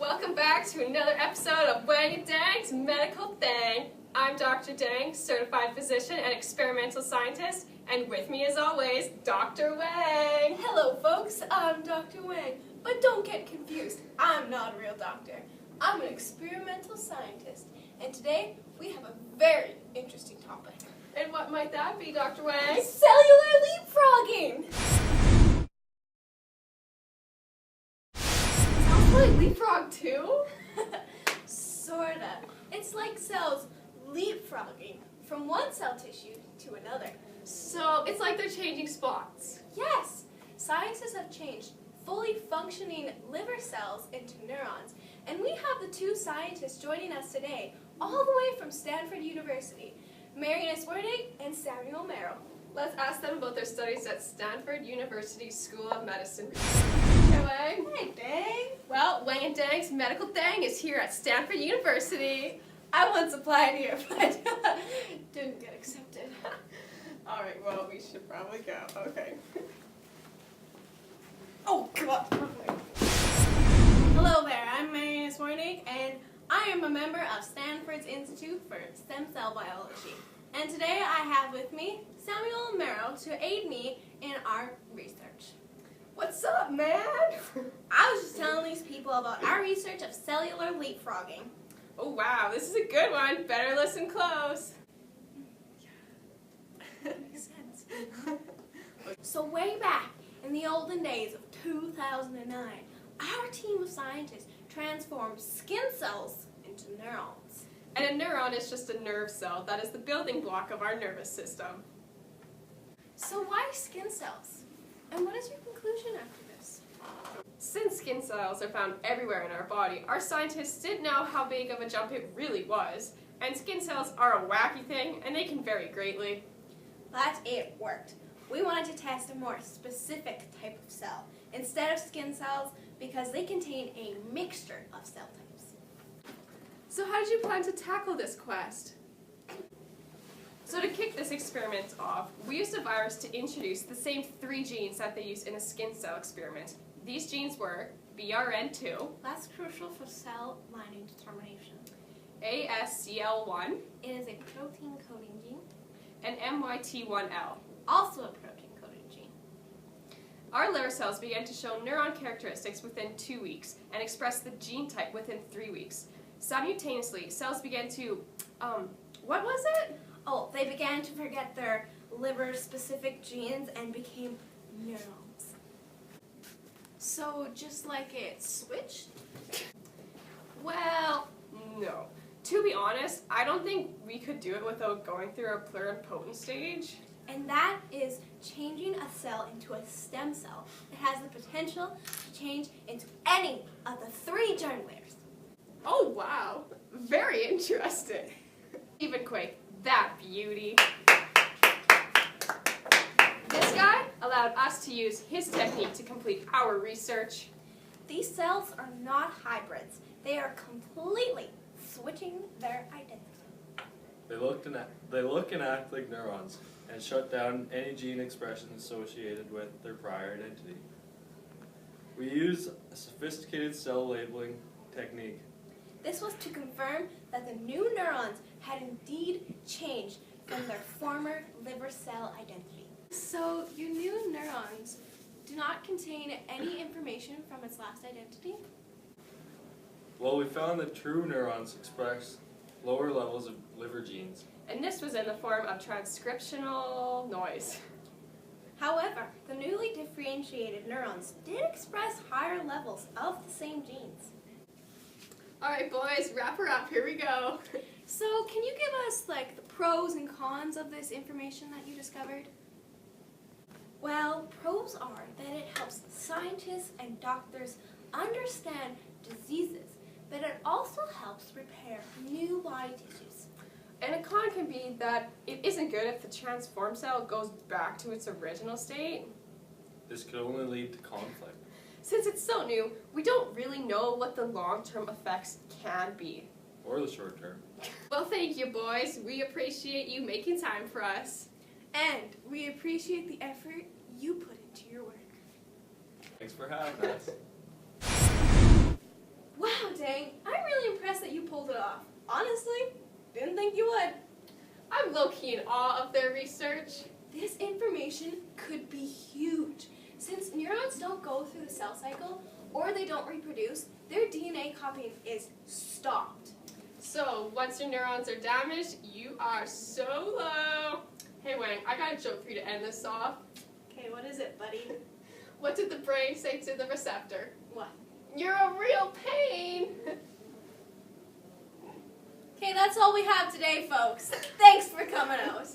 Welcome back to another episode of Wang and Thang's Medical Thang. I'm Dr. Thang, certified physician and experimental scientist, and with me as always, Dr. Wang. Hello folks, I'm Dr. Wang, but don't get confused, I'm not a real doctor. I'm an experimental scientist, and today we have a very interesting topic. And what might that be, Dr. Wang? Cellular leapfrogging! Sounds like leapfrog too? Sorta. It's like cells leapfrogging from one cell tissue to another. So it's like they're changing spots. Yes! Scientists have changed fully functioning liver cells into neurons, and we have the two scientists joining us today, all the way from Stanford University, Marianus Wernig and Samuel Merrill. Let's ask them about their studies at Stanford University School of Medicine. Hey, Wang. Hi, Thang. Well, Wang and Thang's Medical Thang is here at Stanford University. I once applied here, but didn't get accepted. All right, well, we should probably go. Okay. Oh, God. Hello there, I'm Marianus Wernig, and I am a member of Stanford's Institute for Stem Cell Biology. And today I have with me Samuel Merrill to aid me in our research. What's up, man? I was just telling these people about our research of cellular leapfrogging. Oh, wow, this is a good one. Better listen close. Makes sense. So way back in the olden days of 2009, our team of scientists transformed skin cells into neurons. And a neuron is just a nerve cell that is the building block of our nervous system. So why skin cells? And what is your conclusion after this? Since skin cells are found everywhere in our body, our scientists didn't know how big of a jump it really was. And skin cells are a wacky thing, and they can vary greatly. But it worked. We wanted to test a more specific type of cell instead of skin cells because they contain a mixture of cell types. So how did you plan to tackle this quest? So to kick this experiment off, we used a virus to introduce the same 3 genes that they used in a skin cell experiment. These genes were BRN2, That's crucial for cell lining determination. ASCL1, It is a protein coding gene, and MYT1L. also a protein coding gene. Our liver cells began to show neuron characteristics within 2 weeks and express the gene type within 3 weeks. Simultaneously, cells began to, what was it? Oh, they began to forget their liver-specific genes and became neurons. So just like it switched? Well, no. To be honest, I don't think we could do it without going through a pluripotent stage. And that is changing a cell into a stem cell that has the potential to change into any of the 3 germ layers. Oh, wow. Very interesting. Even Quake, that beauty. This guy allowed us to use his technique to complete our research. These cells are not hybrids. They are completely switching their identity. They look and act like neurons and shut down any gene expression associated with their prior identity. We use a sophisticated cell labeling technique. This was to confirm that the new neurons had indeed changed from their former liver cell identity. So your new neurons do not contain any information from its last identity? Well, we found that true neurons express lower levels of liver genes. And this was in the form of transcriptional noise. However, the newly differentiated neurons did express higher levels of the same genes. All right, boys, wrap her up. Here we go. So can you give us like the pros and cons of this information that you discovered? Well, pros are that it helps scientists and doctors understand diseases, but it also helps repair new body tissues. And a con can be that it isn't good if the transformed cell goes back to its original state. This could only lead to conflict. Since it's so new, we don't really know what the long-term effects can be. Or the short term. Well, thank you, boys. We appreciate you making time for us. And we appreciate the effort you put into your work. Thanks for having us. Wow, Honestly, didn't think you would. I'm low-key in awe of their research. This information could be huge. Since neurons don't go through the cell cycle, or they don't reproduce, their DNA copying is stopped. So, once your neurons are damaged, you are so low. Hey Wang, I got a joke for you to end this off. Okay, what is it, buddy? What did the brain say to the receptor? What? You're a real pain! Okay, that's all we have today, folks. Thanks for coming out.